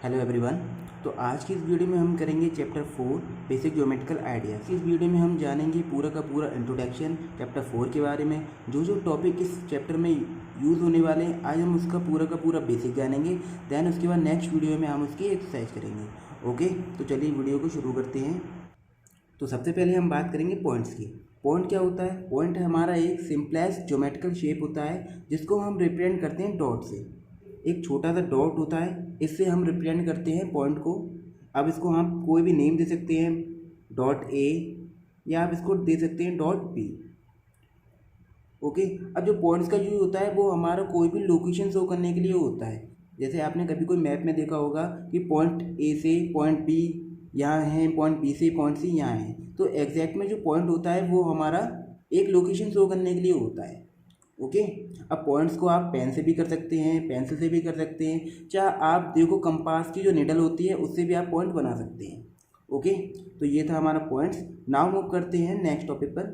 Hello everyone. तो आज की इस वीडियो में हम करेंगे चैप्टर 4 बेसिक ज्योमेट्रिकल आइडियाज। इस वीडियो में हम जानेंगे पूरा का पूरा इंट्रोडक्शन चैप्टर 4 के बारे में। जो टॉपिक इस चैप्टर में यूज़ होने वाले हैं आज हम उसका पूरा का पूरा बेसिक जानेंगे। दैन उसके बाद नेक्स्ट वीडियो में हम उसकी एक्सरसाइज करेंगे। ओके, तो चलिए वीडियो को शुरू करते हैं। तो सबसे पहले हम बात करेंगे पॉइंट्स की। पॉइंट क्या होता है? पॉइंट हमारा एक सिंपलेस्ट ज्योमेट्रिकल शेप होता है जिसको हम रिप्रेजेंट करते हैं डॉट से। एक छोटा सा डॉट होता है, इससे हम रिप्रेजेंट करते हैं पॉइंट को। अब इसको हम कोई भी नेम दे सकते हैं, डॉट ए, या आप इसको दे सकते हैं डॉट बी। ओके, अब जो पॉइंट्स का यूज होता है वो हमारा कोई भी लोकेशन शो करने के लिए होता है। जैसे आपने कभी कोई मैप में देखा होगा कि पॉइंट ए से पॉइंट बी यहाँ है, पॉइंट बी से पॉइंट सी यहाँ है। तो एग्जैक्ट में जो पॉइंट होता है वो हमारा एक लोकेशन शो करने के लिए होता है। ओके, अब पॉइंट्स को आप पेन से भी कर सकते हैं, पेंसिल से भी कर सकते हैं, चाहे आप देखो कंपास की जो निडल होती है उससे भी आप पॉइंट बना सकते हैं। ओके, तो ये था हमारा पॉइंट्स। नाउ मूव करते हैं नेक्स्ट टॉपिक पर।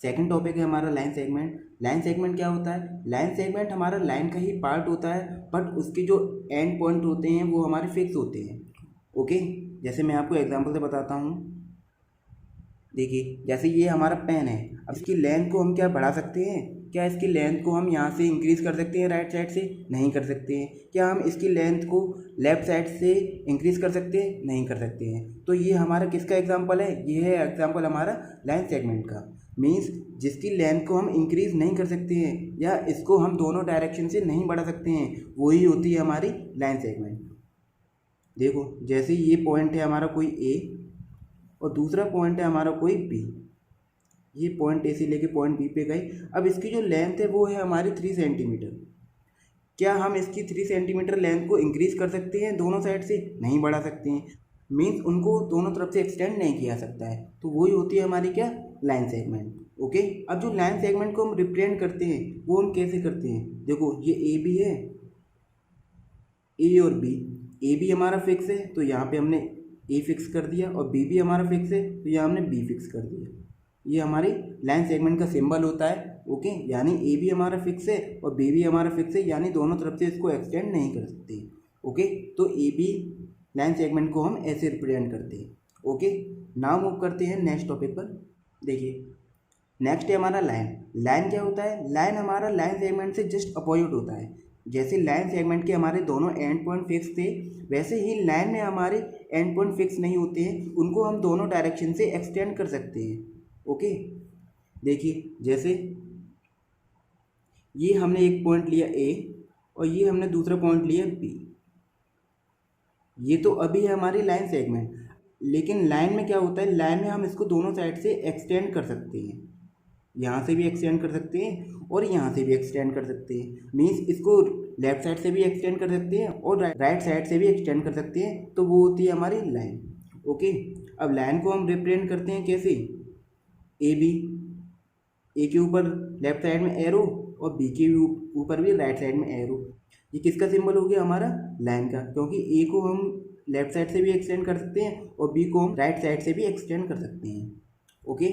सेकंड टॉपिक है हमारा लाइन सेगमेंट। लाइन सेगमेंट क्या होता है? लाइन सेगमेंट हमारा लाइन का ही पार्ट होता है, बट उसके जो एंड पॉइंट होते हैं वो हमारे फिक्स होते हैं। ओके, जैसे मैं आपको एग्जांपल से बताता हूँ। देखिए, जैसे ये हमारा पेन है, अब इसकी लेंथ को हम क्या बढ़ा सकते हैं? क्या इसकी लेंथ को हम यहाँ से इंक्रीज़ कर सकते हैं राइट साइड से? नहीं कर सकते हैं। क्या हम इसकी लेंथ को लेफ़्ट साइड से इंक्रीज़ कर सकते हैं? नहीं कर सकते हैं। तो ये हमारा किसका एग्जांपल है? ये है एग्जांपल हमारा लाइन सेगमेंट का। मीन्स जिसकी लेंथ को हम इंक्रीज़ नहीं कर सकते हैं या इसको हम दोनों डायरेक्शन से नहीं बढ़ा सकते हैं, वही होती है हमारी लाइन सेगमेंट। देखो, जैसे ये पॉइंट है हमारा कोई ए और दूसरा पॉइंट है हमारा कोई बी। ये पॉइंट ए से लेके पॉइंट बी पे गए। अब इसकी जो लेंथ है वो है हमारी 3 सेंटीमीटर। क्या हम इसकी 3 सेंटीमीटर लेंथ को इंक्रीज़ कर सकते हैं दोनों साइड से? नहीं बढ़ा सकते हैं। मीन्स उनको दोनों तरफ से एक्सटेंड नहीं किया सकता है। तो वही होती है हमारी क्या? Line segment. ओके, अब जो लाइन सेगमेंट को हम रिप्रेजेंट करते हैं वो हम कैसे करते हैं? देखो, ये ए बी है, ए और बी। ए बी हमारा फिक्स है तो यहाँ पे हमने ए फिक्स कर दिया, और बी भी हमारा फिक्स है तो यहाँ हमने बी फिक्स कर दिया। ये हमारी लाइन सेगमेंट का सिंबल होता है। ओके, यानी ए भी हमारा फिक्स है और बी भी हमारा फिक्स है, यानी दोनों तरफ से इसको एक्सटेंड नहीं कर सकते। ओके, तो ए बी लाइन सेगमेंट को हम ऐसे रिप्रेजेंट करते हैं। ओके, नाउ मूव करते हैं नेक्स्ट टॉपिक पर। देखिए, नेक्स्ट है हमारा लाइन। लाइन क्या होता है? लाइन हमारा लाइन सेगमेंट से जस्ट अपोजिट होता है। जैसे लाइन सेगमेंट के हमारे दोनों एंड पॉइंट फिक्स थे, वैसे ही लाइन में हमारे एंड पॉइंट फिक्स नहीं होते हैं, उनको हम दोनों डायरेक्शन से एक्सटेंड कर सकते हैं। ओके, देखिए, जैसे ये हमने एक पॉइंट लिया ए और ये हमने दूसरा पॉइंट लिया बी। ये तो अभी है हमारी लाइन सेगमेंट, लेकिन लाइन में क्या होता है? लाइन में हम इसको दोनों साइड से एक्सटेंड कर सकते हैं। यहाँ से भी एक्सटेंड कर सकते हैं और यहाँ से भी एक्सटेंड कर सकते हैं। मीन्स इसको लेफ्ट साइड से भी एक्सटेंड कर सकते हैं और राइट साइड से भी एक्सटेंड कर सकते हैं। तो वो होती है हमारी लाइन। ओके, अब लाइन को हम रिप्रेजेंट करते हैं कैसे? ए बी, ए के ऊपर लेफ्ट साइड में एरो और बी के ऊपर भी राइट साइड में एरो। ये किसका सिंबल हो गया? हमारा लाइन का, क्योंकि ए को हम लेफ्ट साइड से भी एक्सटेंड कर सकते हैं और बी को हम राइट साइड से भी एक्सटेंड कर सकते हैं। ओके,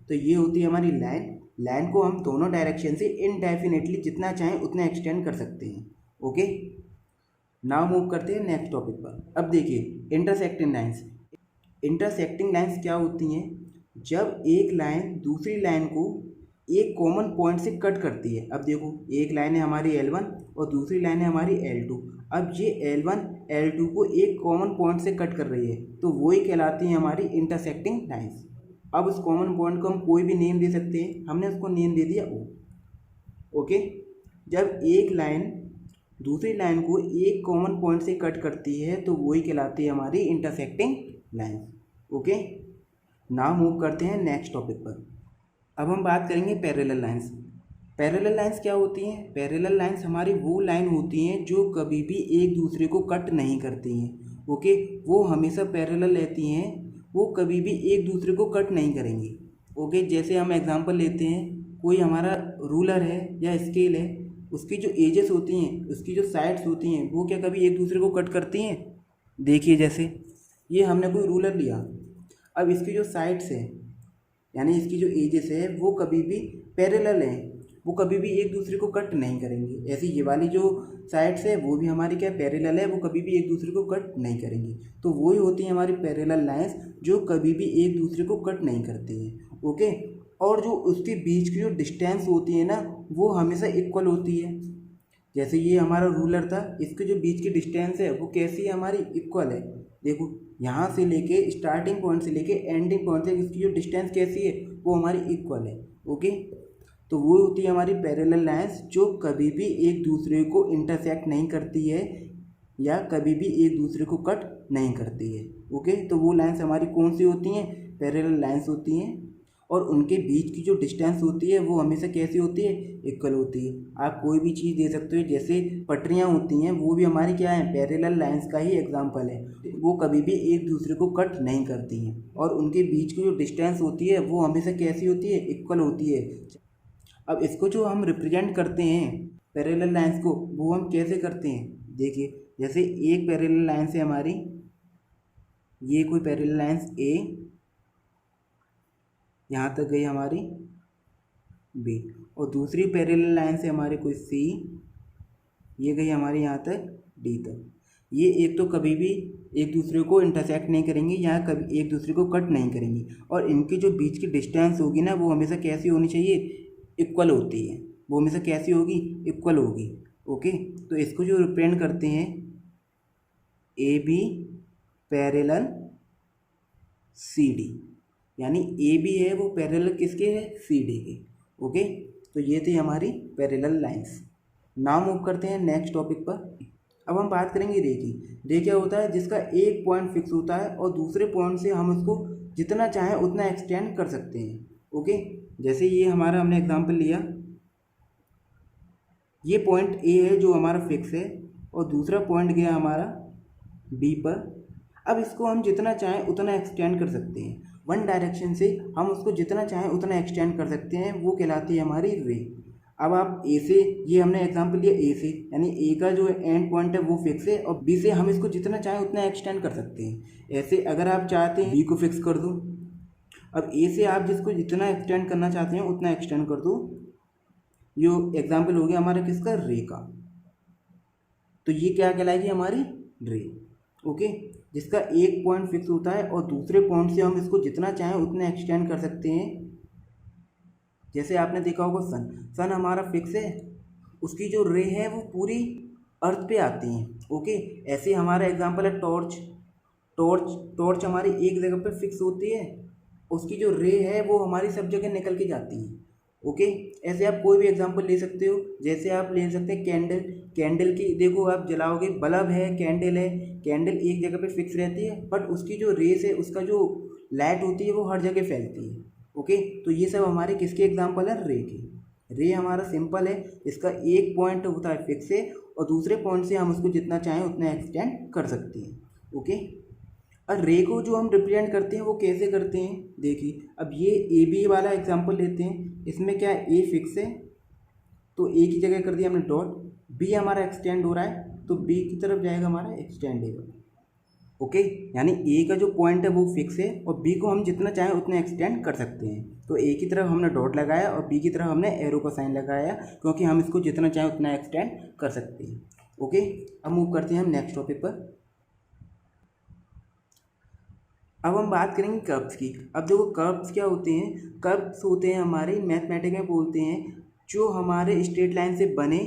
तो ये होती है हमारी लाइन। लाइन को हम दोनों डायरेक्शन से इनडेफिनेटली जितना चाहें उतना एक्सटेंड कर सकते हैं। ओके, नाउ मूव करते हैं नेक्स्ट टॉपिक पर। अब देखिए, इंटरसेक्टिंग लाइंस। इंटरसेक्टिंग लाइंस क्या होती हैं? जब एक लाइन दूसरी लाइन को एक कॉमन पॉइंट से कट करती है। अब देखो, एक लाइन है हमारी L1 और दूसरी लाइन है हमारी L2। अब ये L1 L2 को एक कॉमन पॉइंट से कट कर रही है, तो वही कहलाती है हमारी इंटरसेक्टिंग लाइंस। अब उस कॉमन पॉइंट को हम कोई भी नेम दे सकते हैं। हमने उसको नेम दे दिया O। ओके, जब एक लाइन दूसरी लाइन को एक कॉमन पॉइंट से कट करती है तो वही कहलाती है हमारी intersecting lines. Okay, now move करते हैं नेक्स्ट टॉपिक पर। अब हम बात करेंगे पैरेलल लाइंस। पैरेलल लाइंस क्या होती हैं? पैरेलल लाइंस हमारी वो लाइन होती हैं जो कभी भी एक दूसरे को कट नहीं करती हैं। ओके, वो हमेशा पैरेलल रहती हैं, वो कभी भी एक दूसरे को कट नहीं करेंगी। ओके, जैसे हम एग्जांपल लेते हैं, कोई हमारा रूलर है या स्केल है, उसकी जो एजेस होती हैं, उसकी जो साइड्स होती हैं, वो क्या कभी एक दूसरे को कट करती हैं? देखिए, जैसे ये हमने कोई रूलर लिया, अब इसकी जो साइड्स है यानी इसकी जो एजेस है वो कभी भी पैरेलल हैं, वो कभी भी एक दूसरे को कट नहीं करेंगे। ऐसे ये वाली जो साइड्स है वो भी हमारी क्या पैरेलल है, वो कभी भी एक दूसरे को कट नहीं करेंगी। तो वही होती है हमारी पैरेलल लाइंस जो कभी भी एक दूसरे को कट नहीं करती हैं। ओके, और जो उसके बीच की जो डिस्टेंस होती है ना वो हमेशा इक्वल होती है। जैसे ये हमारा रूलर था, इसके जो बीच की डिस्टेंस है वो कैसी है, हमारी इक्वल है। देखो यहाँ से लेके स्टार्टिंग पॉइंट से लेके एंडिंग पॉइंट तक इसकी जो डिस्टेंस कैसी है वो हमारी इक्वल है। ओके, तो वो होती है हमारी पैरेलल लाइंस जो कभी भी एक दूसरे को इंटरसेक्ट नहीं करती है या कभी भी एक दूसरे को कट नहीं करती है। ओके, तो वो लाइंस हमारी कौन सी होती हैं, पैरेलल लाइंस होती हैं। और उनके बीच की जो डिस्टेंस होती है वो हमेशा कैसी होती है, इक्वल होती है। आप कोई भी चीज़ दे सकते हो, जैसे पटरियाँ होती हैं वो भी हमारी क्या है, पैरेलल लाइंस का ही एग्जांपल है। वो कभी भी एक दूसरे को कट नहीं करती हैं और उनके बीच की जो डिस्टेंस होती है वो हमेशा कैसी होती है, इक्वल होती है। अब इसको जो हम रिप्रेजेंट करते हैं पैरेलल लाइंस को, वो हम कैसे करते हैं, देखिए जैसे एक पैरेलल लाइंस है हमारी, ये कोई पैरेलल लाइंस ए यहाँ तक गई हमारी बी, और दूसरी पैरेलल लाइन से हमारी कोई सी, ये गई हमारी यहाँ तक डी तक। ये एक तो कभी भी एक दूसरे को इंटरसेक्ट नहीं करेंगी या कभी एक दूसरे को कट नहीं करेंगी, और इनकी जो बीच की डिस्टेंस होगी ना वो हमेशा कैसी होनी चाहिए, इक्वल होती है। वो हमेशा कैसी होगी, इक्वल होगी। ओके, तो इसको जो रिप्रेजेंट करते हैं A B parallel C D, यानी ए बी है वो पैरेलल किसके है, सी डी के। ओके, तो ये थी हमारी पैरेलल लाइंस। नाउ मूव करते हैं नेक्स्ट टॉपिक पर। अब हम बात करेंगे रे की। रे क्या होता है, जिसका एक पॉइंट फिक्स होता है और दूसरे पॉइंट से हम उसको जितना चाहें उतना एक्सटेंड कर सकते हैं। ओके, जैसे ये हमारा हमने एग्जांपल लिया, ये पॉइंट ए है जो हमारा फिक्स है और दूसरा पॉइंट गया हमारा बी पर। अब इसको हम जितना चाहें उतना एक्सटेंड कर सकते हैं, वन डायरेक्शन से हम उसको जितना चाहें उतना एक्सटेंड कर सकते हैं, वो कहलाती है हमारी रे। अब आप ए से, ये हमने एग्जांपल लिया ए से, यानी ए का जो एंड पॉइंट है वो फिक्स है और बी से हम इसको जितना चाहें उतना एक्सटेंड कर सकते हैं। ऐसे अगर आप चाहते हैं बी को फिक्स कर दो, अब ए से आप जिसको जितना एक्सटेंड करना चाहते हैं उतना एक्सटेंड कर दो। ये एग्जाम्पल हो गया हमारा किसका, रे का। तो ये क्या कहलाएगी, हमारी रे। ओके, जिसका एक पॉइंट फिक्स होता है और दूसरे पॉइंट से हम इसको जितना चाहें उतना एक्सटेंड कर सकते हैं। जैसे आपने देखा होगा सन, सन हमारा फिक्स है, उसकी जो रे है वो पूरी अर्थ पे आती हैं। ओके, ऐसे हमारा एग्जांपल है टॉर्च। टॉर्च हमारी एक जगह पे फिक्स होती है, उसकी जो रे है वो हमारी सब जगह निकल के जाती है। ओके, ऐसे आप कोई भी एग्जांपल ले सकते हो। जैसे आप ले सकते हैं कैंडल की, देखो आप जलाओगे, बल्ब है, कैंडल एक जगह पे फिक्स रहती है, बट उसकी जो रेस है, उसका जो लाइट होती है वो हर जगह फैलती है। ओके, तो ये सब हमारे किसके एग्जांपल है, रे के। रे हमारा सिंपल है, इसका एक पॉइंट होता है फिक्स है और दूसरे पॉइंट से हम उसको जितना चाहें उतना एक्सटेंड कर सकते हैं। ओके, और रे को जो हम रिप्रेजेंट करते हैं वो कैसे करते हैं, देखिए अब ये ए बी वाला एग्जांपल लेते हैं। इसमें क्या है, ए फिक्स है तो ए की जगह कर दिया हमने डॉट, बी हमारा एक्सटेंड हो रहा है तो बी की तरफ जाएगा हमारा एक्सटेंडेबल। ओके, यानी ए का जो पॉइंट है वो फिक्स है और बी को हम जितना चाहें उतना एक्सटेंड कर सकते हैं। तो ए की तरफ हमने डॉट लगाया और बी की तरफ हमने एरो का साइन लगाया, क्योंकि हम इसको जितना चाहें उतना एक्सटेंड कर सकते हैं। ओके, अब मूव करते हैं हम नेक्स्ट टॉपिक पर। अब हम बात करेंगे कर्व्स की। अब देखो कर्व्स क्या होते हैं, कर्व्स होते हैं हमारे मैथमेटिक्स में बोलते हैं जो हमारे स्ट्रेट लाइन से बने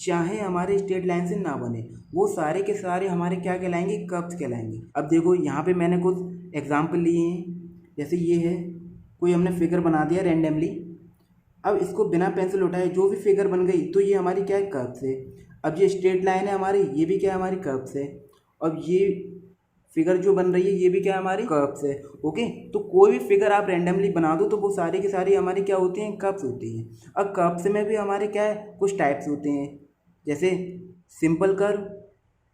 चाहे हमारे स्ट्रेट लाइन से ना बने, वो सारे के सारे हमारे क्या कहलाएंगे, कर्व्स कहलाएंगे। अब देखो यहाँ पे मैंने कुछ एग्जांपल लिए हैं, जैसे ये है, कोई हमने फिगर बना दिया रैंडमली। अब इसको बिना पेंसिल उठाए जो भी फिगर बन गई तो ये हमारी क्या है, कर्व्स है। अब ये स्ट्रेट लाइन है हमारी, ये भी क्या है, हमारी कर्व्स है। अब ये फिगर जो बन रही है ये भी क्या हमारी कर्व्स है। ओके, तो कोई भी फिगर आप रैंडमली बना दो तो वो सारी की सारी हमारी क्या होती हैं, कर्व्स होती हैं। अब कर्व्स में भी हमारे क्या है, कुछ टाइप्स होते हैं, जैसे simple curve,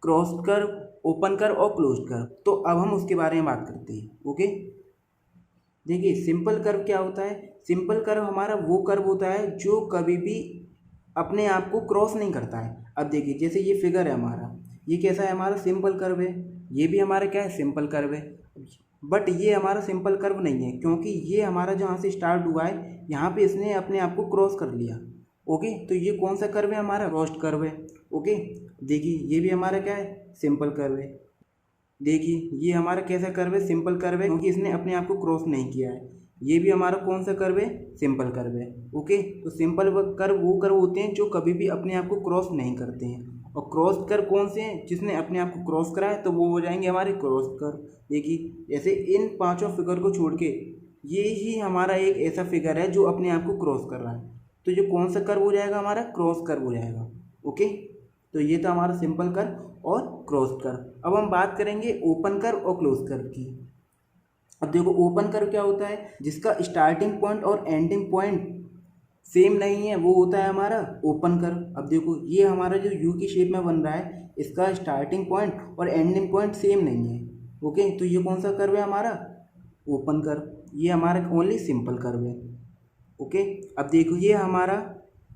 crossed curve, open curve और क्लोज्ड कर्व। तो अब हम उसके बारे में बात करते हैं। ओके, देखिए सिंपल कर्व क्या होता है, सिंपल कर्व हमारा वो कर्व होता है जो कभी भी अपने आप को क्रॉस नहीं करता है। अब देखिए जैसे ये फिगर है हमारा, ये कैसा है, हमारा सिंपल कर्व है, ये भी हमारा क्या है, सिंपल कर्व है। बट ये हमारा सिंपल कर्व नहीं है, क्योंकि ये हमारा जहाँ से स्टार्ट हुआ है यहाँ पे इसने अपने आप को क्रॉस कर लिया। ओके, तो ये कौन सा कर्व है हमारा? क्रॉस्ड कर्व है। ओके, देखिए ये भी हमारा क्या है? सिंपल कर्व है। देखिए ये हमारा कैसा कर्व है? सिंपल कर्व है, क्योंकि इसने अपने आप को क्रॉस नहीं किया है। ये भी हमारा कौन सा कर्व है? सिंपल कर्व है। ओके, तो सिंपल कर्व वो कर्व होते हैं जो कभी भी अपने आप को क्रॉस नहीं करते हैं, और क्रॉस कर्व कौन से हैं? जिसने अपने आप को क्रॉस करा है तो वो हो जाएंगे हमारे क्रॉस कर्व। देखिए जैसे इन पांचों फिगर को छोड़ के ये ही हमारा एक ऐसा फिगर है जो अपने आप को क्रॉस कर रहा है, तो ये कौन सा कर्व हो जाएगा? हमारा क्रॉस कर्व हो जाएगा। ओके, तो ये था हमारा सिंपल कर्व और क्रॉस कर्व। अब हम बात करेंगे ओपन कर्व और क्लोज कर्व की। अब देखो ओपन कर्व क्या होता है? जिसका स्टार्टिंग पॉइंट और एंडिंग पॉइंट सेम नहीं है, वो होता है हमारा ओपन कर्व। अब देखो ये हमारा जो यू की शेप में बन रहा है, इसका स्टार्टिंग पॉइंट और एंडिंग पॉइंट सेम नहीं है। ओके, तो ये कौन सा कर्व है हमारा? Open curve. ये हमारा ओनली सिंपल कर्व है। ओके, अब देखो ये हमारा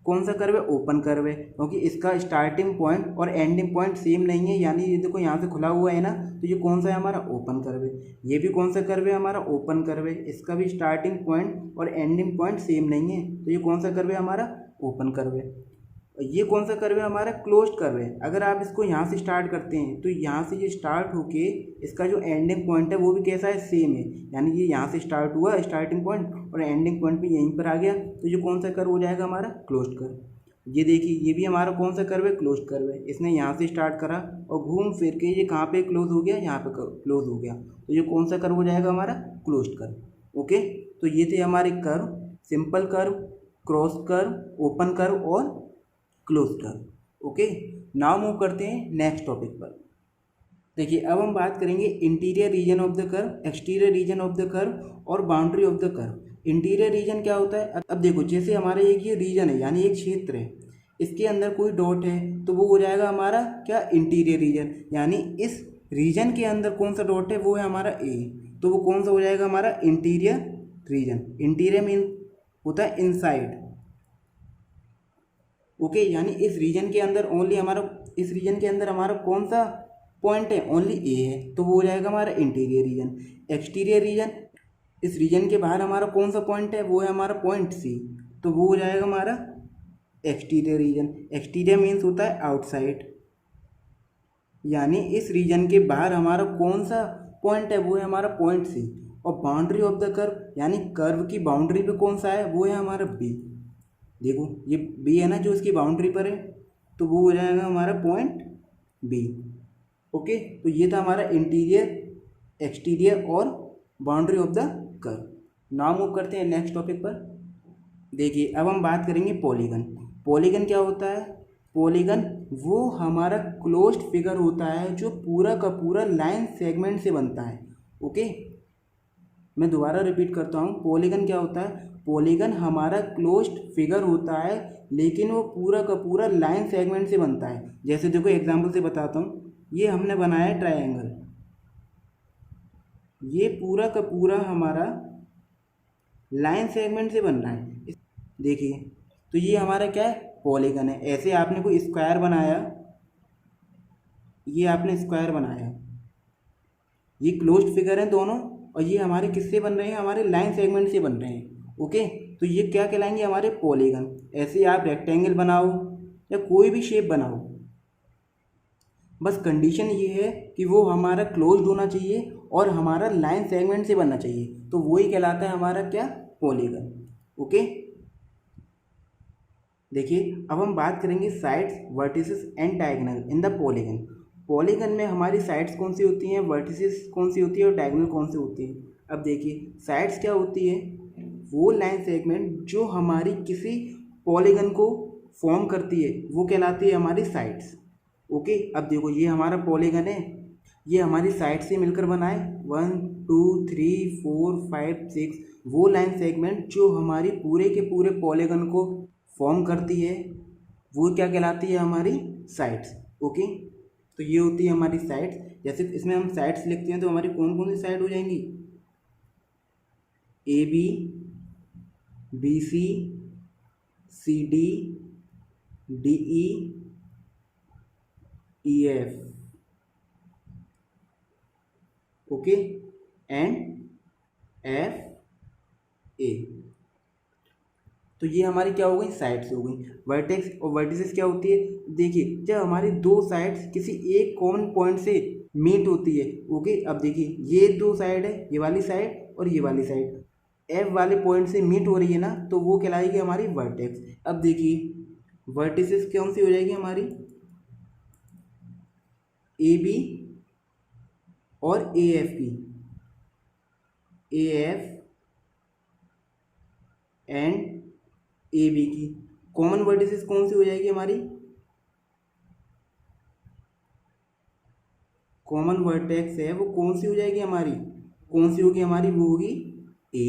कौन सा कर्व है? ओपन कर्व है, क्योंकि इसका स्टार्टिंग पॉइंट और एंडिंग पॉइंट सेम नहीं है, यानी ये देखो यहाँ से खुला हुआ है ना, तो ये कौन सा है? हमारा ओपन कर्व है। ये भी कौन सा कर्व है? हमारा ओपन कर्व है। इसका भी स्टार्टिंग पॉइंट और एंडिंग पॉइंट सेम नहीं है, तो ये कौन सा कर्व है? हमारा ओपन कर्व है। ये कौन सा कर्व है? हमारा क्लोज्ड कर्व है। अगर आप इसको यहाँ से स्टार्ट करते हैं तो यहाँ से ये स्टार्ट होके इसका जो एंडिंग पॉइंट है वो भी कैसा है? सेम है, यानी ये यहाँ से स्टार्ट हुआ स्टार्टिंग पॉइंट और एंडिंग पॉइंट भी यहीं पर आ गया, तो ये कौन सा कर्व हो जाएगा? हमारा क्लोज्ड कर्व। ये देखिए ये भी हमारा कौन सा कर्व है? क्लोज्ड कर्व है। इसने यहाँ से स्टार्ट करा और घूम फिर के ये कहाँ पे क्लोज हो गया? यहाँ पे क्लोज हो गया, तो ये कौन सा कर्व हो जाएगा? हमारा क्लोज्ड कर्व। ओके, तो ये थे हमारे curve, simple curve, cross curve, open curve और close curve. Okay, now move करते हैं नेक्स्ट टॉपिक पर। देखिए अब हम बात करेंगे interior region of the curve, exterior region of the curve और boundary of the curve. Interior region क्या होता है? अब देखो जैसे हमारा एक ये रीजन है, यानी एक क्षेत्र है, इसके अंदर कोई डॉट है तो वो हो जाएगा हमारा क्या? Interior region. यानी इस रीजन के अंदर कौन सा डॉट है? वो है हमारा ए, तो वो कौन सा हो जाएगा? हमारा इंटीरियर रीजन। इंटीरियर मीन होता है इनसाइड। ओके, यानी इस रीजन के अंदर ओनली हमारा, इस रीजन के अंदर हमारा कौन सा पॉइंट है? ओनली ए है, तो वो हो जाएगा हमारा इंटीरियर रीजन। एक्सटीरियर रीजन, इस रीजन के बाहर हमारा कौन सा पॉइंट है? वो है हमारा पॉइंट सी, तो वो हो जाएगा हमारा एक्सटीरियर रीजन। एक्सटीरियर मीन्स होता है आउटसाइड, यानी इस रीजन के बाहर हमारा कौन सा पॉइंट है? वो है हमारा पॉइंट सी। और बाउंड्री ऑफ द कर्व, यानी कर्व की बाउंड्री पे कौन सा है? वो है हमारा बी। देखो ये बी है ना जो इसकी बाउंड्री पर है, तो वो हो जाएगा हमारा पॉइंट बी। ओके, तो ये था हमारा इंटीरियर, एक्सटीरियर और boundary of the curve. Now move करते हैं नेक्स्ट टॉपिक पर। देखिए अब हम बात करेंगे पॉलीगन। पॉलीगन क्या होता है? पॉलीगन वो हमारा क्लोज्ड फिगर होता है जो पूरा का पूरा लाइन सेगमेंट से बनता है। ओके, मैं दोबारा रिपीट करता हूँ, पॉलीगन क्या होता है? पॉलीगन हमारा क्लोज्ड फिगर होता है, लेकिन वो पूरा का पूरा लाइन सेगमेंट से बनता है। जैसे देखो एग्जांपल से बताता हूँ, ये हमने बनाया है ट्रायंगल, ये पूरा का पूरा हमारा लाइन सेगमेंट से बन रहा है। देखिए तो ये हमारा क्या है? पॉलीगन है। ऐसे आपने कोई स्क्वायर बनाया, ये आपने स्क्वायर बनाया, ये क्लोज्ड फिगर है दोनों, और ये हमारे किससे बन रहे हैं? हमारे लाइन सेगमेंट से बन रहे हैं। ओके, तो ये क्या कहलाएंगे? हमारे पॉलीगन। ऐसे आप रेक्टेंगल बनाओ या कोई भी शेप बनाओ, बस कंडीशन ये है कि वो हमारा क्लोज्ड होना चाहिए और हमारा लाइन सेगमेंट से बनना चाहिए, तो वही कहलाता है हमारा क्या? पॉलीगन। ओके, देखिए अब हम बात करेंगे sides, vertices and diagonal in the polygon. Polygon में हमारी साइड्स कौन सी होती हैं, वर्टिसेस कौन सी होती है और डायगोनल कौन सी होती है? अब देखिए साइड्स क्या होती है? वो लाइन सेगमेंट जो हमारी किसी पॉलीगन को फॉर्म करती है वो कहलाती है हमारी साइड्स। ओके, अब देखो ये हमारा पॉलीगन है, ये हमारी साइड से मिलकर बना है 1 2 3 4 5 6, वो लाइन सेगमेंट जो हमारी पूरे के पूरे पॉलीगन को फॉर्म करती है वो क्या कहलाती है? हमारी साइड्स। ओके, तो ये होती है हमारी साइड्स। जैसे इसमें हम साइड्स लिखते हैं तो हमारी कौन कौन सी साइड हो जाएंगी? A B, B C, C D, D E, E F. Okay, and F A. तो ये हमारी क्या हो गई, साइड्स हो गई। वर्टेक्स और वर्टिसेस क्या होती है, देखिए जब हमारी दो साइड्स किसी एक कॉमन पॉइंट से मीट होती है। ओके, अब देखिए ये दो साइड है, ये वाली साइड और ये वाली साइड एफ वाले पॉइंट से मीट हो रही है ना, तो वो कहलाएगी हमारी वर्टेक्स। अब देखिए वर्टिसेस कौन सी हो जाएगी हमारी, ए बी और ए एफ की, A F and A B की कॉमन वर्टिसेस कौन सी हो जाएगी हमारी, कॉमन वर्टेक्स है वो कौन सी हो जाएगी हमारी, कौन सी होगी हमारी, वो होगी ए।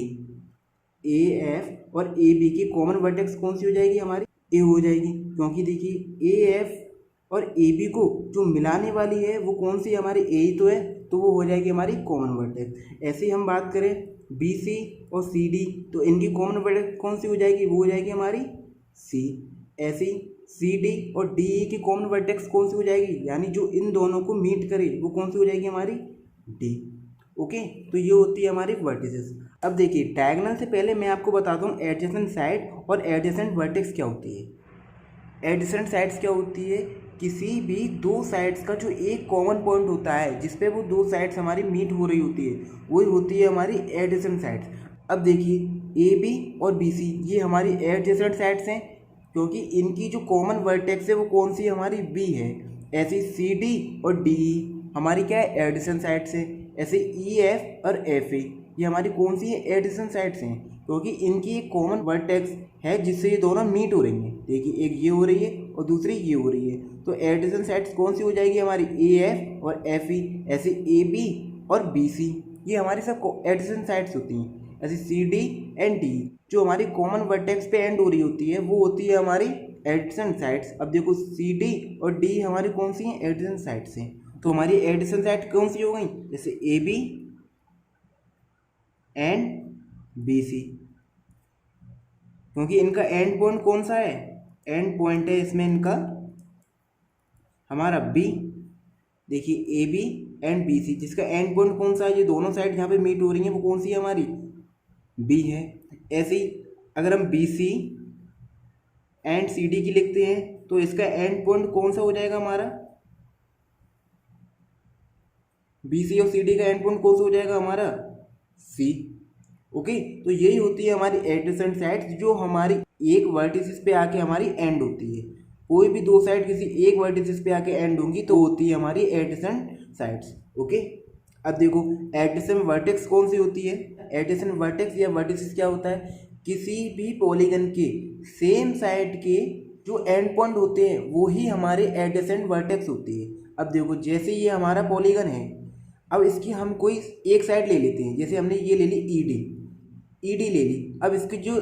ए एफ और ए बी की कॉमन वर्टेक्स कौन सी हो जाएगी हमारी, ए हो जाएगी, क्योंकि देखिए ए एफ और ए बी को जो मिलाने वाली है वो कौन सी हमारी, ए ही तो है, तो वो हो जाएगी हमारी कॉमन वर्टेक्स। ऐसे ही हम बात करें बी सी और सी डी, तो इनकी कॉमन वर्टेक्स कौन सी हो जाएगी, वो हो जाएगी हमारी सी। ऐसे ही सी डी और डी ई की कॉमन वर्टेक्स कौन सी हो जाएगी, यानी जो इन दोनों को मीट करे वो कौन सी हो जाएगी हमारी, डी। ओके, तो ये होती है हमारी वर्टिसेस। अब देखिए डायगोनल से पहले मैं आपको बताता हूँ एडजेसेंट साइड और एडजेसेंट वर्टेक्स क्या होती है। एडजेसेंट साइड्स क्या होती है, किसी भी दो साइड्स का जो एक कॉमन पॉइंट होता है जिस पे वो दो साइड्स हमारी मीट हो रही होती है, वही होती है हमारी एडजेसेंट साइड्स। अब देखिए ए बी और बी सी ये हमारी एडजेसेंट साइड्स हैं, क्योंकि इनकी जो कॉमन वर्टेक्स है वो कौन सी हमारी, बी है। ऐसे सी डी और डी ई हमारी क्या है, एडजेसेंट साइड्स है। ऐसे ई एफ और एफ ए ये हमारी कौन सी है, एडजेसेंट साइड्स हैं, क्योंकि इनकी एक कॉमन वर्टेक्स है जिससे ये दोनों मीट हो रही हैं। देखिए एक ये हो रही है और दूसरी ये हो रही है, तो एडजेसेंट साइड्स कौन सी हो जाएगी हमारी, ए एफ और एफ ई। ऐसे ए बी और बी सी ये हमारी सब एडजेसेंट साइड्स होती हैं। ऐसे सी डी एंड डी जो हमारी कॉमन वर्टेक्स पे एंड हो रही होती है वो होती है हमारी एडजेसेंट साइड्स। अब देखो सी डी और डी हमारी कौन सी हैं, एडजेसेंट साइड्स हैं, तो हमारी एडजेसेंट साइड कौन सी हो गई, जैसे A B and B C, क्योंकि इनका एंड पॉइंट कौन सा है, एंड पॉइंट है इसमें इनका हमारा बी। देखिए A B and B C जिसका एंड पॉइंट कौन सा है, ये दोनों साइड यहाँ पे मीट हो रही हैं वो कौन सी है हमारी, बी है। ऐसे ही अगर हम B C and C D की लिखते हैं तो इसका एंड पॉइंट कौन सा हो जाएगा हमारा, बी सी और सी डी का एंड पॉइंट कौन सा हो जाएगा हमारा, सी। ओके, तो यही होती है हमारी एडजेसेंट साइड्स जो हमारी एक वर्टिसिस पे आके हमारी एंड होती है। कोई भी दो साइड किसी एक वर्टिसिस पे आके एंड होंगी तो होती है हमारी एडजेसेंट साइड्स। ओके, अब देखो एडजेसेंट वर्टेक्स कौन सी होती है, एडजेसेंट वर्टेक्स या वर्टिसिस क्या होता है, किसी भी पॉलीगन के सेम साइड के जो एंड पॉइंट होते हैं वो ही हमारे एडजेसेंट वर्टेक्स होती है। अब देखो जैसे ये हमारा पॉलीगन है, अब इसकी हम कोई एक साइड ले लेते हैं, जैसे हमने ये ले ली ई डी ले ली। अब इसके जो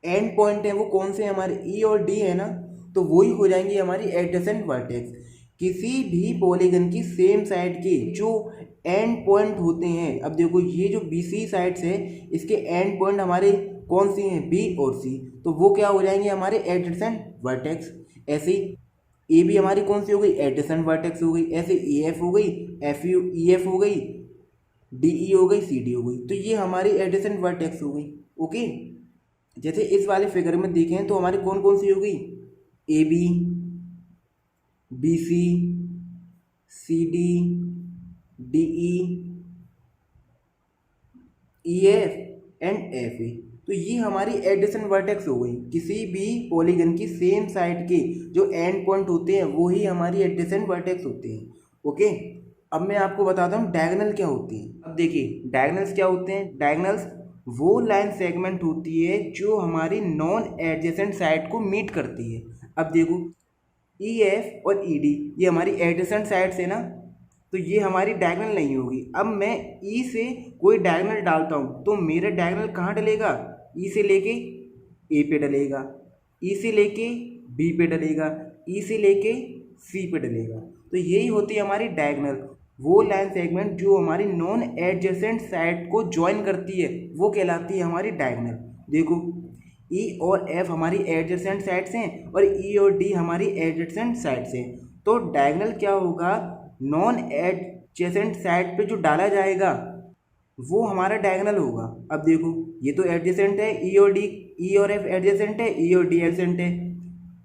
एंड पॉइंट है वो कौन से हमारे ई और डी है ना, तो वही हो जाएंगी हमारी एडजेसेंट वर्टेक्स। किसी भी पॉलीगन की सेम साइड के जो एंड पॉइंट होते हैं, अब देखो ये जो बी सी साइड्स है इसके एंड पॉइंट हमारे कौन सी हैं, बी और सी, तो वो क्या हो जाएंगे हमारे एडजेसेंट वर्टेक्स। ऐसे ही ए बी हमारी कौन सी हो गई, एडजेसेंट वर्टेक्स हो गई। ऐसे ए एफ हो गई, एफ यू ई एफ हो गई, डी ई हो गई, सी डी हो गई, तो ये हमारी एडजेसेंट वर्टेक्स हो गई। ओके, जैसे इस वाले फिगर में देखें तो हमारी कौन कौन सी हो गई, A B, B C, C D, D E F and F A, तो ये हमारी एडजेसेंट वर्टेक्स हो गई। किसी भी पॉलीगन की सेम साइड के जो एंड पॉइंट होते हैं वो ही हमारी एडजेसेंट वर्टेक्स होते हैं। ओके, अब मैं आपको बताता हूँ डायगोनल क्या होती है। अब देखिए डायगोनल्स क्या होते हैं, डायगोनल्स वो लाइन सेगमेंट होती है जो हमारी नॉन एडजेसेंट साइड को मीट करती है। अब देखो ई एफ और ई डी ये हमारी एडजेसेंट साइड्स है ना, तो ये हमारी डायगोनल नहीं होगी। अब मैं ई से कोई डायगोनल डालता हूँ तो मेरा डायगोनल कहाँ डलेगा, ई से लेके ए पे डलेगा, ई से लेके बी पे डलेगा, ई से लेके सी पे डलेगा। तो यही होती है हमारी डायगोनल, वो लाइन सेगमेंट जो हमारी नॉन एडजेसेंट साइड को ज्वाइन करती है वो कहलाती है हमारी डायगोनल। देखो ई और एफ हमारी एडजेसेंट साइड्स हैं और ई और डी हमारी एडजेसेंट साइड्स हैं, तो डायगोनल क्या होगा, नॉन एडजेसेंट साइड पे जो डाला जाएगा वो हमारा डायगोनल होगा। अब देखो ये तो एडजेसेंट है, ई और डी, ई और एफ एडजेसेंट है, ई और डी एडजेसेंट है,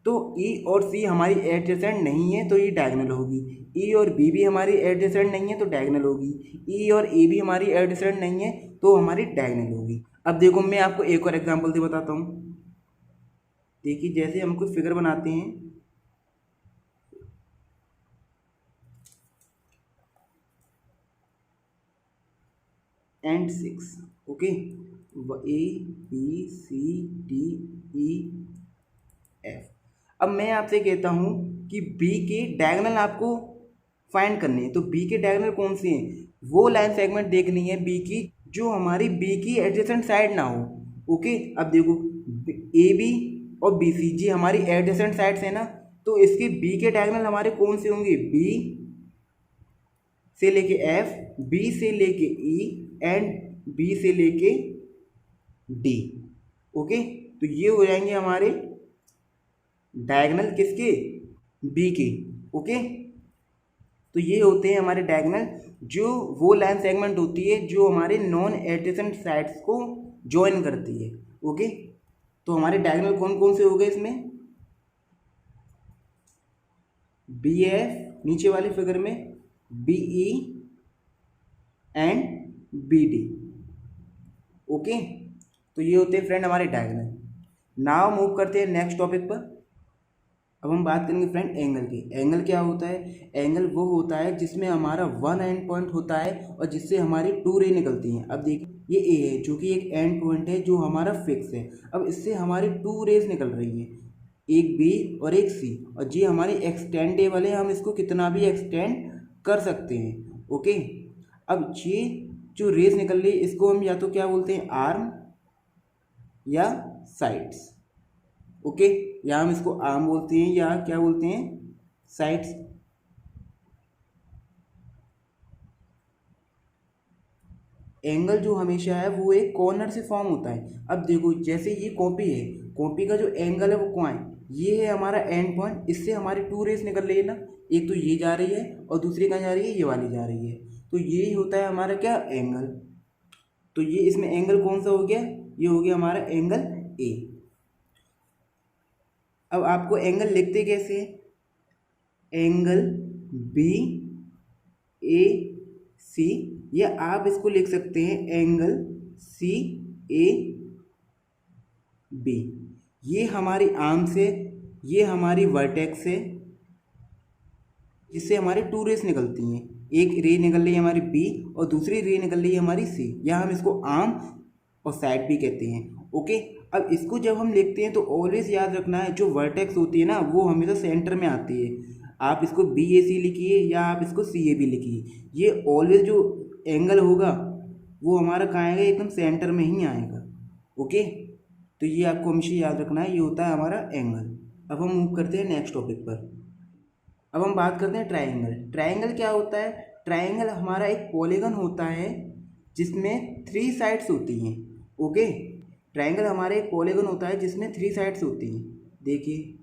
तो ई और सी हमारी एडजेसेंट नहीं है तो ये डायगोनल होगी। ई और बी भी हमारी एडजेसेंट नहीं है तो डायगोनल होगी। ई और ए भी हमारी एडजेसेंट नहीं है तो हमारी डायगोनल होगी। अब देखो मैं आपको एक और एग्जांपल से बताता हूँ। देखिए जैसे हम कुछ फिगर बनाते हैं, and 6, okay, A B C D E F. अब मैं आपसे कहता हूँ कि बी के डायगोनल आपको फाइंड करने हैं, तो बी के डायगोनल कौन से हैं? वो लाइन सेगमेंट देखनी है बी की जो हमारी बी की एडजेसेंट साइड ना हो। ओके, अब देखो ए बी और बी सी जी हमारी एडजेसेंट साइड्स है ना, तो इसके बी के डायगोनल हमारे कौन से होंगे? बी से लेके एफ, बी से लेके ई एंड बी से लेके डी। ओके, तो ये हो जाएंगे हमारे डायगोनल किसके? बी के। ओके, तो ये होते हैं हमारे डायगोनल, जो वो लाइन सेगमेंट होती है जो हमारे नॉन एडजेसेंट साइड्स को ज्वाइन करती है। ओके, तो हमारे डायगोनल कौन कौन से हो गए इसमें? बी एफ नीचे वाले फिगर में, B E and B D. Okay, तो ये होते हैं फ्रेंड हमारे डायगोनल। नाउ मूव करते हैं नेक्स्ट टॉपिक पर। अब हम बात करेंगे फ्रेंड एंगल की। एंगल क्या होता है? एंगल वो होता है जिसमें हमारा वन एंड पॉइंट होता है और जिससे हमारी टू रे निकलती हैं। अब देखिए ये ए है जो कि एक एंड पॉइंट है जो हमारा फिक्स है। अब इससे हमारी टू रेज निकल रही हैं, एक बी और एक सी, और जी हमारी एक्सटेंडेबल है, हम इसको कितना भी एक्सटेंड कर सकते हैं। ओके, अब ये जो रेज निकल रही है इसको हम या तो क्या बोलते हैं? आर्म या साइड्स। ओके, या हम इसको आर्म बोलते हैं या क्या बोलते हैं? साइड्स। एंगल जो हमेशा है वो एक कॉर्नर से फॉर्म होता है। अब देखो जैसे ये कॉपी है, कॉपी का जो एंगल है वो कौन है? ये है हमारा एंड पॉइंट, इससे हमारी टू रेस निकल रही है ना, एक तो ये जा रही है और दूसरी कहाँ जा रही है? ये वाली जा रही है। तो यही होता है हमारा क्या? एंगल। तो ये इसमें एंगल कौन सा हो गया? ये हो गया हमारा एंगल ए। अब आपको एंगल लिखते कैसे हैं? एंगल बी ए सी, या आप इसको लिख सकते हैं एंगल सी ए बी। ये हमारी आर्म से, ये हमारी वर्टेक्स से, जिससे हमारी टू रेस निकलती हैं। एक रे निकल रही है हमारी बी और दूसरी रे निकल रही है हमारी सी, या हम इसको आर्म और साइड भी कहते हैं। ओके, अब इसको जब हम लिखते हैं तो ऑलवेज याद रखना है जो वर्टेक्स होती है ना वो हमेशा सेंटर में आती है। आप इसको बी ए सी लिखिए या आप इसको सी ए बी लिखिए, ये ऑलवेज जो एंगल होगा वो हमारा कहाँ आएगा? एकदम सेंटर में ही आएगा। ओके, तो ये आपको हमेशा याद रखना है, ये होता है हमारा एंगल। अब हम मूव करते हैं नेक्स्ट टॉपिक पर। अब हम बात करते हैं ट्राइंगल। ट्राइंगल क्या होता है? ट्राइंगल हमारा एक पॉलीगन होता है जिसमें थ्री साइड्स होती हैं। ओके, ट्राइंगल हमारा एक पॉलीगन होता है जिसमें थ्री साइड्स होती हैं। देखिए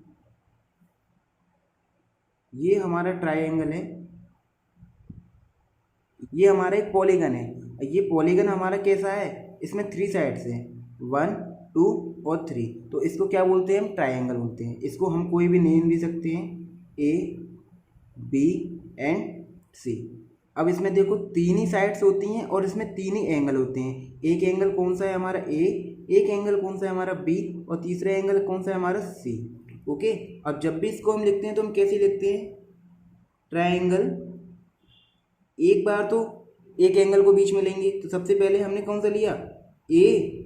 ये हमारा ट्राइंगल है, ये हमारा एक पॉलीगन है। ये पॉलीगन हमारा कैसा है? इसमें थ्री साइड्स हैं, 1 2 और 3, तो इसको क्या बोलते हैं? हम ट्राइंगल बोलते हैं। इसको हम कोई भी नेम दे सकते हैं, ए बी एंड सी। अब इसमें देखो तीन ही साइड्स होती हैं और इसमें तीन ही एंगल होते हैं। एक एंगल कौन सा है? हमारा ए, एक एंगल कौन सा है? हमारा बी, और तीसरा एंगल कौन सा है? हमारा सी। ओके, अब जब भी इसको हम लिखते हैं तो हम कैसे लिखते हैं? ट्राइंगल, एक बार तो एक एंगल को बीच में लेंगे, तो सबसे पहले हमने कौन सा लिया? A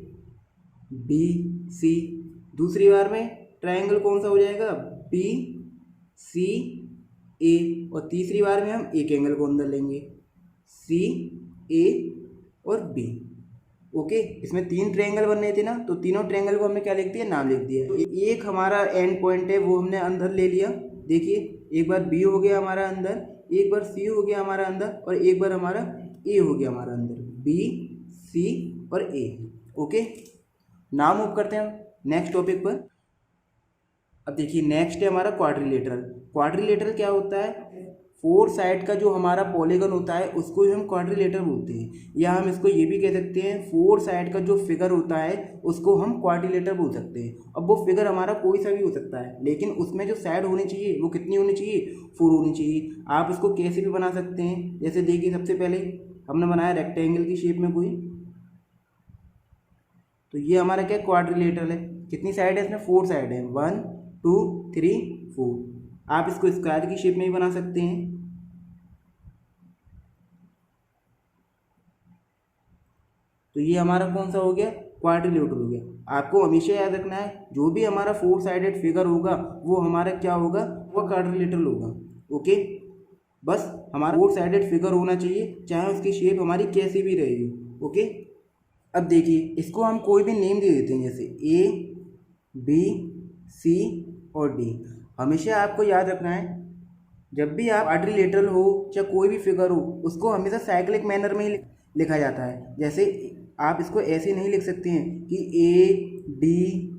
B C. दूसरी बार में ट्राइंगल कौन सा हो जाएगा? B C A. और तीसरी बार में हम एक एंगल को अंदर लेंगे, सी ए और बी। ओके, इसमें तीन ट्रायंगल बन रहे थे ना, तो तीनों ट्रायंगल को हमने क्या लिख दिया? नाम लिख दिया। तो एक हमारा एंड पॉइंट है वो हमने अंदर ले लिया। देखिए एक बार बी हो गया हमारा अंदर, एक बार सी हो गया हमारा अंदर, और एक बार हमारा ए हो गया हमारा अंदर। बी सी और ए। ओके, नाम मूव करते हैं नेक्स्ट टॉपिक पर। अब देखिए नेक्स्ट है हमारा क्वाड्रिलेटरल। क्वाड्रिलेटरल क्या होता है? फोर साइड का जो हमारा पॉलीगन होता है उसको ही हम क्वाड्रिलेटरल बोलते हैं, या हम इसको ये भी कह सकते हैं फोर साइड का जो फिगर होता है उसको हम क्वाड्रिलेटरल बोल सकते हैं। अब वो फिगर हमारा कोई सा भी हो सकता है, लेकिन उसमें जो साइड होनी चाहिए वो कितनी होनी चाहिए, फोर होनी चाहिए। आप इसको कैसे भी बना सकते हैं, जैसे देखिए सबसे पहले हमने बनाया रेक्टेंगल की शेप में कोई, तो ये हमारा क्या क्वाड्रिलेटरल है। कितनी साइड है इसमें, फोर साइड है, 1 2 3 4। आप इसको स्क्वायर की शेप में भी बना सकते हैं। तो ये हमारा कौन सा हो गया, क्वाड्रिलेटरल हो गया। आपको हमेशा याद रखना है जो भी हमारा फोर साइडेड फिगर होगा वो हमारा क्या होगा, वो क्वाड्रिलेटरल होगा। ओके, बस हमारा फोर साइडेड फिगर होना चाहिए, चाहे उसकी शेप हमारी कैसी भी रहेगी। ओके, अब देखिए इसको हम कोई भी नेम दे देते हैं, जैसे ए बी सी और डी। हमेशा आपको याद रखना है जब भी आप क्वाड्रिलेटरल हो चाहे कोई भी फिगर हो उसको हमेशा साइक्लिक मैनर में ही लिखा जाता है। जैसे आप इसको ऐसे नहीं लिख सकते हैं कि ए डी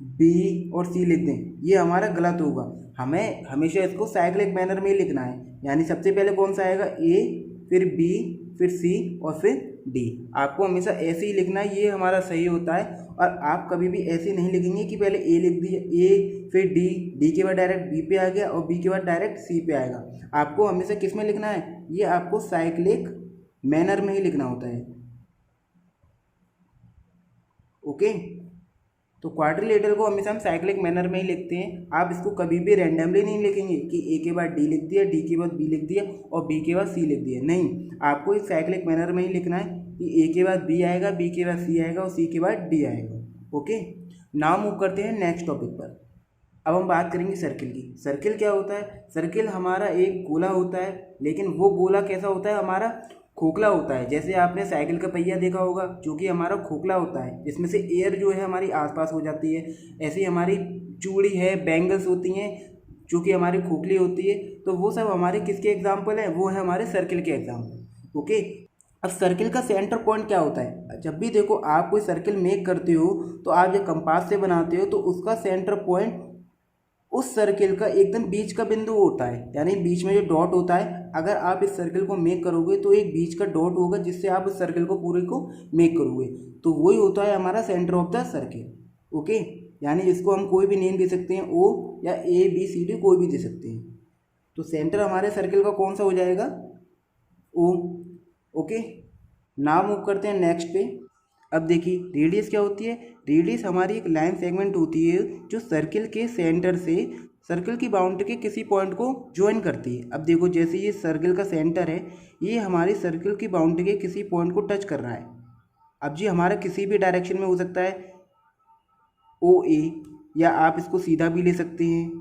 बी और सी लिख दें, ये हमारा गलत होगा। हमें हमेशा इसको साइक्लिक मैनर में ही लिखना है, यानी सबसे पहले कौन सा आएगा, ए, फिर बी, फिर सी और फिर डी। आपको हमेशा ऐसे ही लिखना है, ये हमारा सही होता है। और आप कभी भी ऐसे नहीं लिखेंगे कि पहले ए लिख दिया, ए फिर डी, डी के बाद डायरेक्ट बी पे आ गया और बी के बाद डायरेक्ट सी पे आएगा। आपको हमेशा किस में लिखना है, ये आपको साइक्लिक मैनर में ही लिखना होता है। ओके, तो क्वाड्रिलेटरल को हमेशा हम साइक्लिक मैनर में ही लिखते हैं। आप इसको कभी भी रैंडमली नहीं लिखेंगे कि ए के बाद डी लिख दिया, डी के बाद बी लिख दिया और बी के बाद सी लिख दिया, नहीं। आपको एक साइक्लिक मैनर में ही लिखना है कि ए के बाद बी आएगा, बी के बाद सी आएगा और सी के बाद डी आएगा। ओके, नाउ मूव करते हैं नेक्स्ट टॉपिक पर। अब हम बात करेंगे सर्किल की। सर्किल क्या होता है, सर्किल हमारा एक गोला होता है, लेकिन वो गोला कैसा होता है, हमारा खोखला होता है। जैसे आपने साइकिल का पहिया देखा होगा जो कि हमारा खोखला होता है, जिसमें से एयर जो है हमारी आसपास हो जाती है। ऐसे ही हमारी चूड़ी है, बैंगल्स होती हैं जो कि हमारी खोखली होती है। तो वो सब हमारे किसके एग्जाम्पल हैं, वो है हमारे सर्किल के एग्जाम्पल। ओके, अब सर्किल का सेंटर पॉइंट क्या होता है, जब भी देखो आप कोई सर्किल मेक करते हो तो आप जब कंपास से बनाते हो तो उसका सेंटर पॉइंट उस सर्किल का एकदम बीच का बिंदु होता है, यानी बीच में जो डॉट होता है। अगर आप इस सर्किल को मेक करोगे तो एक बीच का डॉट होगा जिससे आप उस सर्किल को पूरे को मेक करोगे, तो वही होता है हमारा centre of the circle. Okay, यानी इसको हम कोई भी नेम दे सकते हैं, ओ या ए बी सी डी कोई भी दे सकते हैं। तो सेंटर हमारे सर्किल का कौन सा हो जाएगा, ओ। ओके, नाउ मूव करते हैं नेक्स्ट पे। अब देखिए रेडियस क्या होती है, रेडियस हमारी एक लाइन सेगमेंट होती है जो सर्किल के सेंटर से सर्किल की बाउंड्री के किसी पॉइंट को ज्वाइन करती है। अब देखो जैसे ये सर्किल का सेंटर है, ये हमारी सर्किल की बाउंड्री के किसी पॉइंट को टच कर रहा है। अब जी हमारा किसी भी डायरेक्शन में हो सकता है ओ ए, या आप इसको सीधा भी ले सकते हैं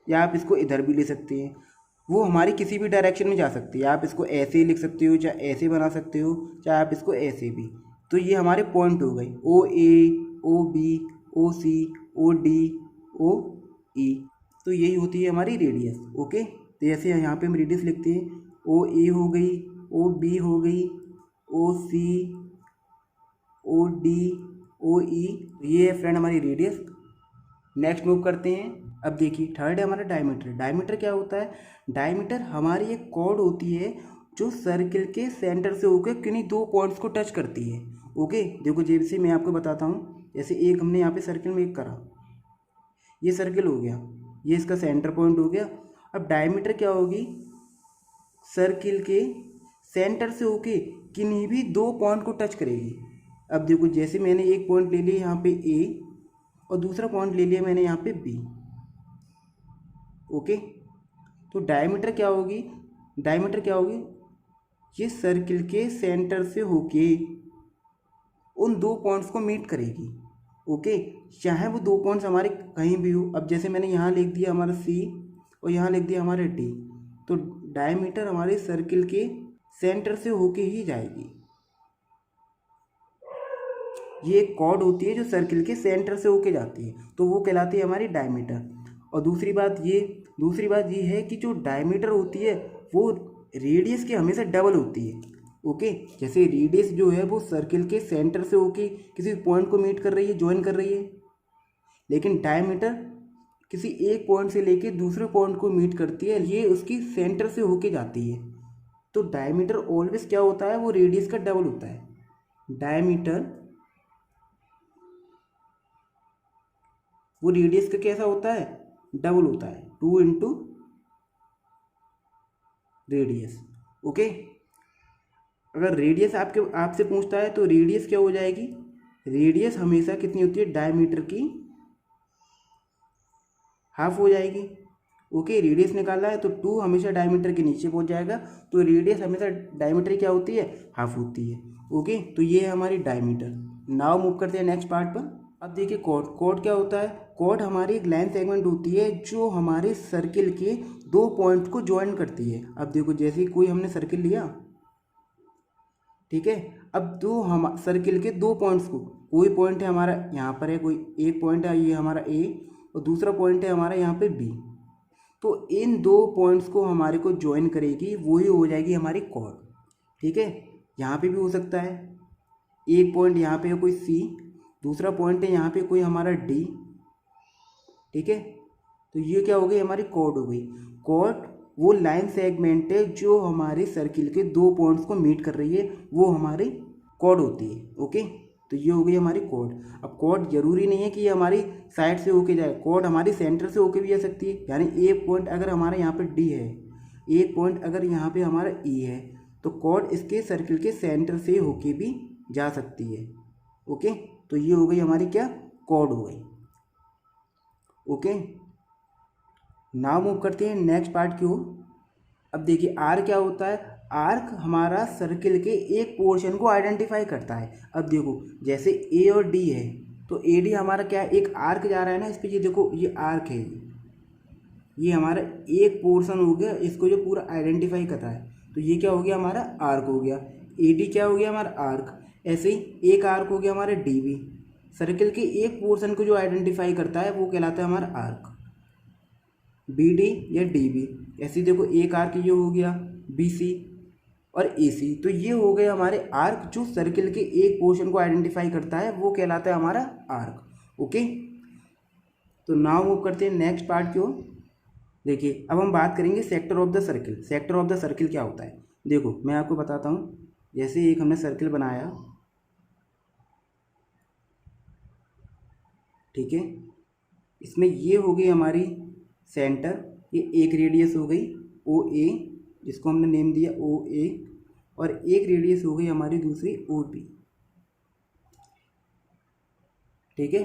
या आप इसको इधर भी ले सकते हैं, वो हमारी किसी भी डायरेक्शन में जा सकती है। आप इसको ऐसे ही लिख सकते हो, चाहे ऐसे बना सकते हो, चाहे आप इसको ऐसे भी। तो ये हमारे पॉइंट हो गए, ओ ए, ओ बी, ओ सी, ओ डी, ओ ई। तो यही होती है हमारी रेडियस। ओके, तो जैसे यहाँ पे हम रेडियस लिखते हैं, ओ ए हो गई, ओ बी हो गई, ओ सी, ओ डी, ओ ई। ये है फ्रेंड हमारी रेडियस। नेक्स्ट मूव करते हैं। अब देखिए थर्ड है हमारा डायमीटर। डायमीटर क्या होता है, डायमीटर हमारी एक कॉर्ड होती है जो सर्किल के सेंटर से होकर किन्हीं दो पॉइंट्स को टच करती है। ओके, देखो जैसे मैं आपको बताता हूँ, जैसे एक हमने यहाँ पे सर्किल मेक करा, ये सर्किल हो गया, ये इसका सेंटर पॉइंट हो गया। अब डायमीटर क्या होगी, सर्किल के सेंटर से होके किन्हीं भी दो पॉइंट को टच करेगी। अब देखो जैसे मैंने एक पॉइंट ले लिया यहाँ पे ए और दूसरा पॉइंट ले लिया मैंने यहाँ पे बी। ओके, तो डायमीटर क्या होगी, डायमीटर क्या होगी, ये सर्किल के सेंटर से होके उन दो पॉइंट्स को मीट करेगी। ओके, चाहे वो दो पॉइंट्स हमारे कहीं भी हो। अब जैसे मैंने यहाँ लिख दिया हमारा सी और यहाँ लिख दिया हमारा डी, तो डायमीटर हमारे सर्किल के सेंटर से होके ही जाएगी। ये एक कॉर्ड होती है जो सर्किल के सेंटर से होके जाती है, तो वो कहलाती है हमारी डायमीटर। और दूसरी बात ये है कि जो डायमीटर होती है वो रेडियस के हमेशा डबल होती है। ओके, जैसे रेडियस जो है वो सर्किल के सेंटर से होके किसी पॉइंट को मीट कर रही है, ज्वाइन कर रही है, लेकिन डायमीटर किसी एक पॉइंट से लेके दूसरे पॉइंट को मीट करती है, ये उसकी सेंटर से होके जाती है। तो डायमीटर ऑलवेज क्या होता है, वो रेडियस का डबल होता है। डायमीटर वो रेडियस का कैसा होता है, डबल होता है, 2 इंटू रेडियस। ओके, अगर रेडियस आपसे पूछता है तो रेडियस क्या हो जाएगी, रेडियस हमेशा कितनी होती है, डायमीटर की हाफ हो जाएगी। ओके, रेडियस निकालना है तो 2 हमेशा डायमीटर के नीचे पहुंच जाएगा, तो रेडियस हमेशा डायमीटर क्या होती है, हाफ होती है। ओके, तो ये है हमारी डायमीटर। नाउ मूव करते हैं नेक्स्ट पार्ट पर। अब देखिए कॉर्ड, कॉर्ड क्या होता है, कॉर्ड हमारी एक लाइन सेगमेंट होती है जो हमारे सर्किल के 2 पॉइंट को ज्वाइन करती है। अब देखो जैसे ही कोई हमने सर्किल लिया, ठीक है, अब दो हम सर्किल के 2 पॉइंट्स को, कोई पॉइंट है हमारा यहाँ पर है, कोई एक पॉइंट है ये हमारा ए और दूसरा पॉइंट है हमारा यहाँ पे बी, तो इन 2 पॉइंट्स को हमारे को ज्वाइन करेगी, वही हो जाएगी हमारी कॉर्ड। ठीक है, यहाँ पे भी हो सकता है, एक पॉइंट यहाँ पे है कोई सी, दूसरा पॉइंट है यहाँ पे कोई हमारा डी। ठीक है, तो ये क्या हो गई, हमारी कॉर्ड हो गई। कॉर्ड वो लाइन सेगमेंट है जो हमारे सर्किल के 2 पॉइंट्स को मीट कर रही है, वो हमारी कॉर्ड होती है। ओके, तो ये हो गई हमारी कॉर्ड। अब कॉर्ड जरूरी नहीं है कि ये हमारी साइड से होके जाए, कॉर्ड हमारी सेंटर से होके भी जा सकती है। यानी एक पॉइंट अगर हमारे यहाँ पे डी है, एक पॉइंट अगर यहाँ पे हमारा ई है, तो कॉर्ड इसके सर्किल के सेंटर से होके भी जा सकती है। ओके, तो ये हो गई हमारी क्या, कॉर्ड हो गई। ओके, नाउ मूव करते हैं नेक्स्ट पार्ट की ओर। अब देखिए आर्क क्या होता है, आर्क हमारा सर्किल के एक पोर्शन को आइडेंटिफाई करता है। अब देखो जैसे ए और डी है, तो ए डी हमारा क्या है, एक आर्क जा रहा है ना इस पे, ये देखो ये आर्क है, ये हमारा एक पोर्शन हो गया, इसको जो पूरा आइडेंटिफाई कर रहा है, तो ये क्या हो गया, हमारा आर्क हो गया। ए डी क्या हो गया, हमारा आर्क। ऐसे ही एक आर्क हो गया हमारा डी बी, सर्किल के एक पोर्शन को जो आइडेंटिफाई करता है वो कहलाता है हमारा आर्क। बी डी या डी बी, ऐसे देखो एक आर्क ये हो गया बी सी और ए सी, तो ये हो गए हमारे आर्क जो सर्किल के एक पोर्शन को आइडेंटिफाई करता है, वो कहलाता है हमारा आर्क। ओके, तो नाउ मूव करते हैं नेक्स्ट पार्ट की ओर। देखिए अब हम बात करेंगे sector of the circle. Sector of the circle क्या होता है, देखो मैं आपको बताता हूँ। जैसे एक हमने सर्किल बनाया, ठीक है, इसमें ये हो गई हमारी सेंटर, ये एक रेडियस हो गई ओ ए, जिसको हमने नेम दिया ओ ए, और एक रेडियस हो गई हमारी दूसरी ओ बी। ठीक है,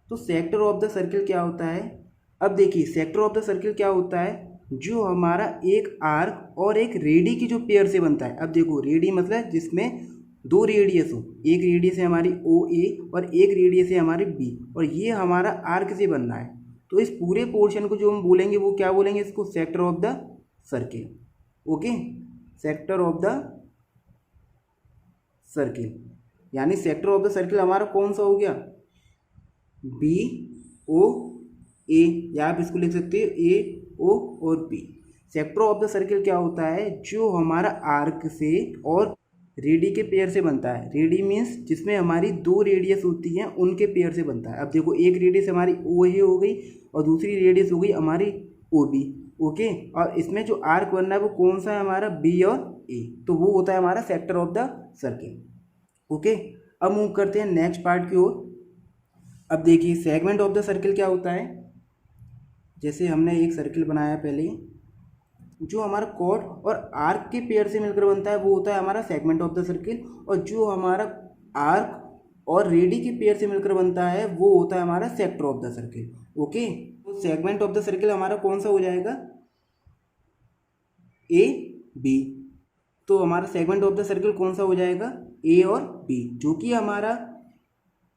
तो सेक्टर ऑफ द सर्किल क्या होता है, अब देखिए सेक्टर ऑफ द सर्किल क्या होता है, जो हमारा एक आर्क और एक रेडी की जो पेयर से बनता है। अब देखो रेडी मतलब जिसमें 2 रेडियस हो, एक रेडियस है हमारी ओ ए और एक रेडियस है हमारी बी, और ये हमारा आर्क से बनना है। तो इस पूरे पोर्शन को जो हम बोलेंगे वो क्या बोलेंगे, इसको sector of the circle. Okay, sector of the circle, यानी सेक्टर ऑफ द सर्किल हमारा कौन सा हो गया, बी ओ ए, या आप इसको लिख सकते हो ए ओ और B. Sector of the circle क्या होता है, जो हमारा आर्क से और रेडी के पेयर से बनता है। रेडी मीन्स जिसमें हमारी 2 रेडियस होती हैं, उनके पेयर से बनता है। अब देखो एक रेडियस हमारी ओ ए हो गई और दूसरी रेडियस हो गई हमारी ओ बी। ओके, और इसमें जो आर्क बनना है वो कौन सा है, हमारा बी और ए, तो वो होता है हमारा sector of the circle. Okay, अब मूव करते हैं नेक्स्ट पार्ट की ओर। अब देखिए सेगमेंट ऑफ द सर्किल क्या होता है। जैसे हमने एक सर्किल बनाया पहले, जो हमारा कॉर्ड और आर्क के पेयर से मिलकर बनता है वो होता है हमारा सेगमेंट ऑफ द सर्किल, और जो हमारा आर्क और रेडी के पेयर से मिलकर बनता है वो होता है हमारा sector of the circle. Okay, तो सेगमेंट ऑफ द सर्किल हमारा कौन सा हो जाएगा, ए बी। तो हमारा सेगमेंट ऑफ द सर्किल कौन सा हो जाएगा, ए और बी, जो कि हमारा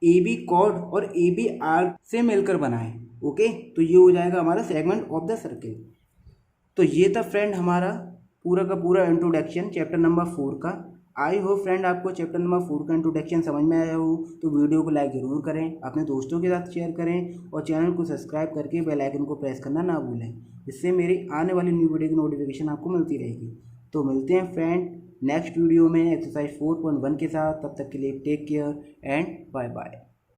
ए बी कॉर्ड और ए बी आर्क से मिलकर बना है। ओके, तो ये हो जाएगा हमारा सेगमेंट ऑफ द सर्किल। तो ये था फ्रेंड हमारा पूरा का पूरा इंट्रोडक्शन चैप्टर नंबर 4 का। आई होप फ्रेंड आपको चैप्टर नंबर 4 का इंट्रोडक्शन समझ में आया हो, तो वीडियो को लाइक ज़रूर करें, अपने दोस्तों के साथ शेयर करें और चैनल को सब्सक्राइब करके बेल आइकन को प्रेस करना ना भूलें, जिससे मेरी आने वाली न्यू वीडियो की नोटिफिकेशन आपको मिलती रहेगी। तो मिलते हैं फ्रेंड नेक्स्ट वीडियो में एक्सरसाइज 4.1 के साथ। तब तक के लिए take care and bye bye.